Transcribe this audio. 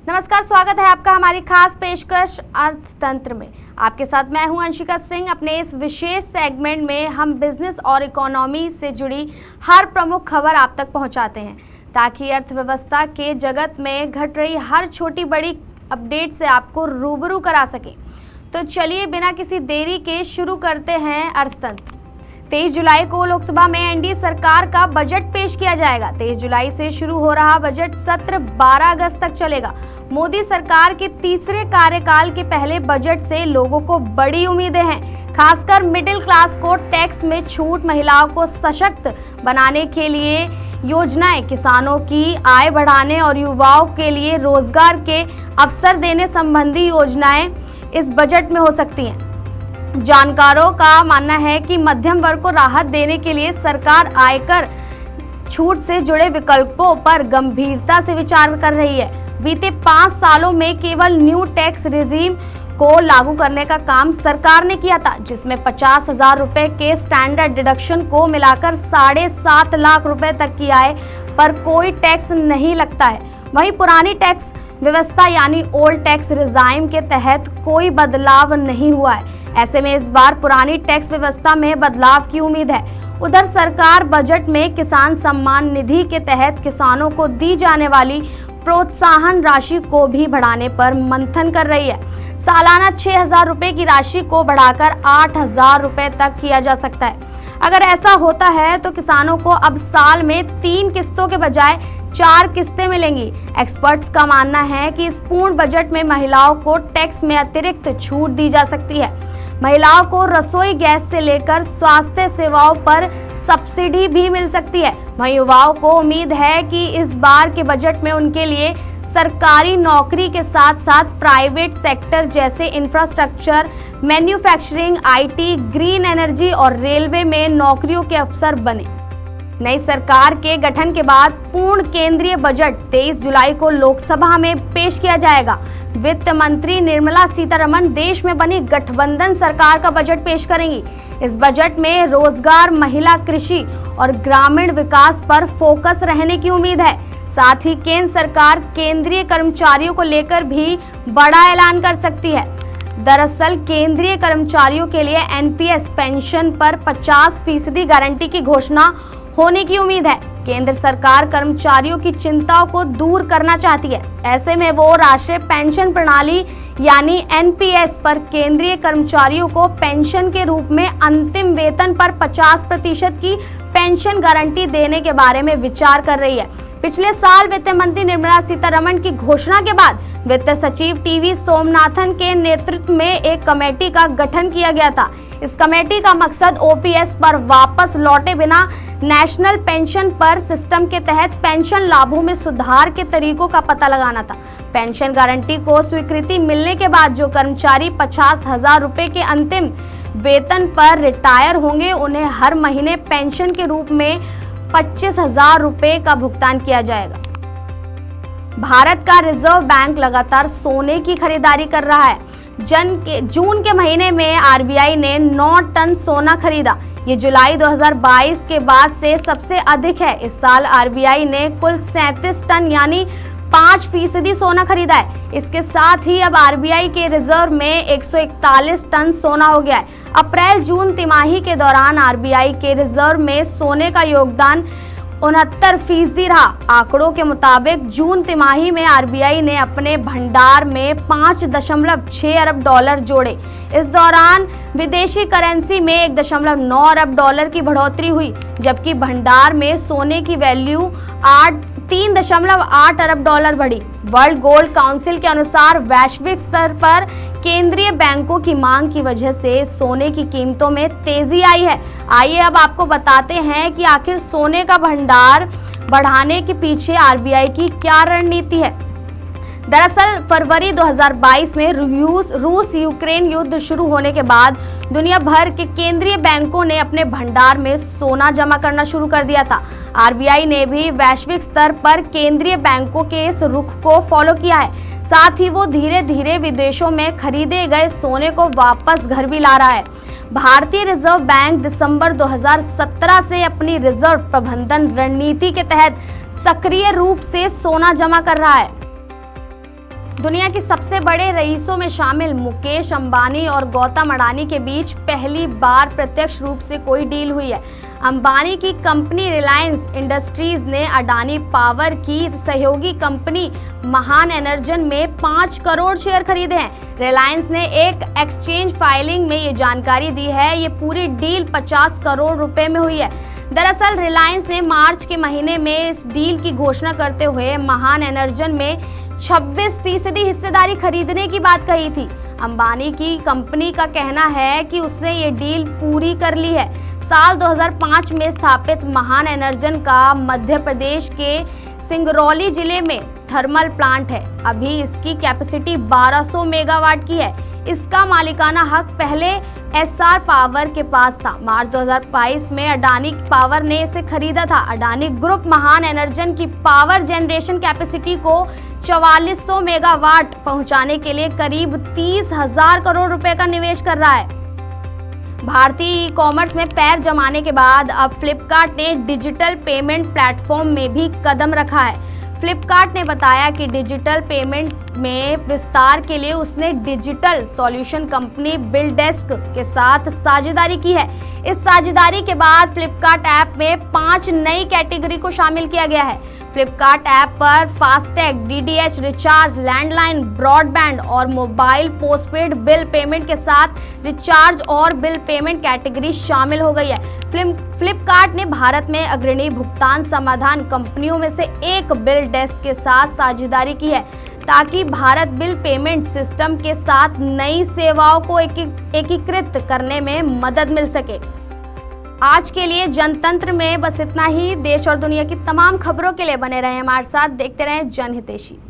नमस्कार, स्वागत है आपका हमारी खास पेशकश अर्थतंत्र में। आपके साथ मैं हूं अंशिका सिंह। अपने इस विशेष सेगमेंट में हम बिजनेस और इकोनॉमी से जुड़ी हर प्रमुख खबर आप तक पहुंचाते हैं ताकि अर्थव्यवस्था के जगत में घट रही हर छोटी बड़ी अपडेट से आपको रूबरू करा सके। तो चलिए बिना किसी देरी के शुरू करते हैं अर्थतंत्र। 23 जुलाई को लोकसभा में एनडीए सरकार का बजट पेश किया जाएगा। 23 जुलाई से शुरू हो रहा बजट सत्र 12 अगस्त तक चलेगा। मोदी सरकार के तीसरे कार्यकाल के पहले बजट से लोगों को बड़ी उम्मीदें हैं। खासकर मिडिल क्लास को टैक्स में छूट, महिलाओं को सशक्त बनाने के लिए योजनाएं, किसानों की आय बढ़ाने और युवाओं के लिए रोजगार के अवसर देने संबंधी योजनाएं इस बजट में हो सकती हैं। जानकारों का मानना है कि मध्यम वर्ग को राहत देने के लिए सरकार आयकर छूट से जुड़े विकल्पों पर गंभीरता से विचार कर रही है। बीते 5 सालों में केवल न्यू टैक्स रेजिम को लागू करने का काम सरकार ने किया था, जिसमें 50,000 रुपए के स्टैंडर्ड डिडक्शन को मिलाकर 7.5 लाख रुपए तक की आय पर कोई टैक्स नहीं लगता है। वहीं पुरानी टैक्स व्यवस्था यानी ओल्ड टैक्स रेजिम के तहत कोई बदलाव नहीं हुआ है। ऐसे में इस बार पुरानी टैक्स व्यवस्था में बदलाव की उम्मीद है। उधर सरकार बजट में किसान सम्मान निधि के तहत किसानों को दी जाने वाली प्रोत्साहन राशि को भी बढ़ाने पर मंथन कर रही है। सालाना 6,000 रुपए की राशि को बढ़ाकर 8,000 रुपए तक किया जा सकता है। अगर ऐसा होता है तो किसानों को अब साल में 3 किस्तों के बजाय 4 किस्तें मिलेंगी। एक्सपर्ट्स का मानना है कि इस पूर्ण बजट में महिलाओं को टैक्स में अतिरिक्त छूट दी जा सकती है। महिलाओं को रसोई गैस से लेकर स्वास्थ्य सेवाओं पर सब्सिडी भी मिल सकती है। वहीं युवाओं को उम्मीद है कि इस बार के बजट में उनके लिए सरकारी नौकरी के साथ साथ प्राइवेट सेक्टर जैसे infrastructure, manufacturing, IT, green energy और रेलवे में नौकरियों के अवसर बने। नई सरकार के गठन के बाद पूर्ण केंद्रीय बजट 23 जुलाई को लोकसभा में पेश किया जाएगा। वित्त मंत्री निर्मला सीतारमण देश में बनी गठबंधन सरकार का बजट पेश करेंगी। इस बजट में रोजगार, महिला, कृषि और ग्रामीण विकास पर फोकस रहने की उम्मीद है। साथ ही केंद्र सरकार केंद्रीय कर्मचारियों को लेकर भी बड़ा ऐलान कर सकती है। दरअसल केंद्रीय कर्मचारियों के लिए एनपीएस पेंशन पर 50% गारंटी की घोषणा होने की उम्मीद है। केंद्र सरकार कर्मचारियों की चिंताओं को दूर करना चाहती है। ऐसे में वो राष्ट्रीय पेंशन प्रणाली यानी एनपीएस पर केंद्रीय कर्मचारियों को पेंशन के रूप में अंतिम वेतन पर 50% की पेंशन गारंटी देने के बारे में विचार कर रही है। पिछले साल वित्त मंत्री निर्मला सीतारमण की घोषणा के बाद वित्त सचिव टीवी सोमनाथन के नेतृत्व में एक कमेटी का गठन किया गया था। इस कमेटी का मकसद ओपीएस पर वापस लौटे बिना नेशनल पेंशन पर सिस्टम के तहत पेंशन लाभों में सुधार के तरीकों का पता लगाना था। पेंशन गारंटी को स्वीकृति मिलने के बाद जो कर्मचारी 50,000 रुपए के अंतिम वेतन पर रिटायर होंगे, उन्हें हर महीने पेंशन के रूप में 25,000 रुपए का भुगतान किया जाएगा। भारत का रिजर्व बैंक लगातार सोने की खरीदारी कर रहा है। जून के महीने में आरबीआई ने 9 टन सोना खरीदा। ये जुलाई 2022 के बाद से सबसे अधिक है। इस साल आरबीआई ने कुल 37 टन यानी 5% सोना खरीदा है। इसके साथ ही अब आरबीआई के रिजर्व में 141 टन सोना हो गया है। अप्रैल-जून तिमाही के दौरान आरबीआई के रिजर्व में सोने का योगदान 69% रहा। आंकड़ों के मुताबिक जून तिमाही में आरबीआई ने अपने भंडार में 5.6 अरब डॉलर जोड़े। इस दौरान विदेशी करेंसी में 1.9 अरब डॉलर की बढ़ोतरी हुई, जबकि भंडार में सोने की वैल्यू 3.8 अरब डॉलर बढ़ी। वर्ल्ड गोल्ड काउंसिल के अनुसार वैश्विक स्तर पर केंद्रीय बैंकों की मांग की वजह से सोने की कीमतों में तेजी आई है। आइए अब आपको बताते हैं कि आखिर सोने का भंडार बढ़ाने के पीछे आरबीआई की क्या रणनीति है। दरअसल फरवरी 2022 में रूस यूक्रेन युद्ध शुरू होने के बाद दुनिया भर के केंद्रीय बैंकों ने अपने भंडार में सोना जमा करना शुरू कर दिया था। आरबीआई ने भी वैश्विक स्तर पर केंद्रीय बैंकों के इस रुख को फॉलो किया है। साथ ही वो धीरे धीरे विदेशों में खरीदे गए सोने को वापस घर भी ला रहा है। भारतीय रिजर्व बैंक दिसंबर 2017 से अपनी रिजर्व प्रबंधन रणनीति के तहत सक्रिय रूप से सोना जमा कर रहा है। दुनिया की सबसे बड़े रईसों में शामिल मुकेश अंबानी और गौतम अडानी के बीच पहली बार प्रत्यक्ष रूप से कोई डील हुई है। अंबानी की कंपनी रिलायंस इंडस्ट्रीज ने अडानी पावर की सहयोगी कंपनी महान एनर्जन में 5 करोड़ शेयर खरीदे हैं। रिलायंस ने एक एक्सचेंज फाइलिंग में ये जानकारी दी है। ये पूरी डील 50 करोड़ रुपए में हुई है। दरअसल रिलायंस ने मार्च के महीने में इस डील की घोषणा करते हुए महान एनर्जन में 26% हिस्सेदारी खरीदने की बात कही थी। अंबानी की कंपनी का कहना है कि उसने ये डील पूरी कर ली है। साल 2005 में स्थापित महान एनर्जन का मध्य प्रदेश के सिंगरौली जिले में थर्मल प्लांट है। अभी इसकी कैपेसिटी 1200 मेगावाट की है। इसका मालिकाना हक पहले एसआर पावर के पास था। मार्च 2022 में अडानी पावर ने इसे खरीदा था। अडानी ग्रुप महान एनर्जन की पावर जनरेशन कैपेसिटी को 4400 मेगावाट पहुंचाने के लिए करीब 30,000 करोड़ रुपए का निवेश कर रहा है। भारतीय ई कॉमर्स में पैर जमाने के बाद अब फ्लिपकार्ट ने डिजिटल पेमेंट प्लेटफॉर्म में भी कदम रखा है। फ्लिपकार्ट ने बताया कि डिजिटल पेमेंट में विस्तार के लिए उसने डिजिटल सॉल्यूशन कंपनी बिलडेस्क के साथ साझेदारी की है। इस साझेदारी के बाद फ्लिपकार्ट ऐप में 5 नई कैटेगरी को शामिल किया गया है। फ्लिपकार्ट ऐप पर FASTag, DTH recharge, landline, broadband और मोबाइल पोस्टपेड बिल पेमेंट के साथ रिचार्ज और बिल पेमेंट कैटेगरी शामिल हो गई है। फ्लिपकार्ट ने भारत में अग्रणी भुगतान समाधान कंपनियों में से एक बिल डेस्क के साथ साझेदारी की है ताकि भारत बिल पेमेंट सिस्टम के साथ नई सेवाओं को एकीकृत करने में मदद मिल सके। आज के लिए जनतंत्र में बस इतना ही। देश और दुनिया की तमाम खबरों के लिए बने रहें हमारे साथ। देखते रहें जनहितैषी।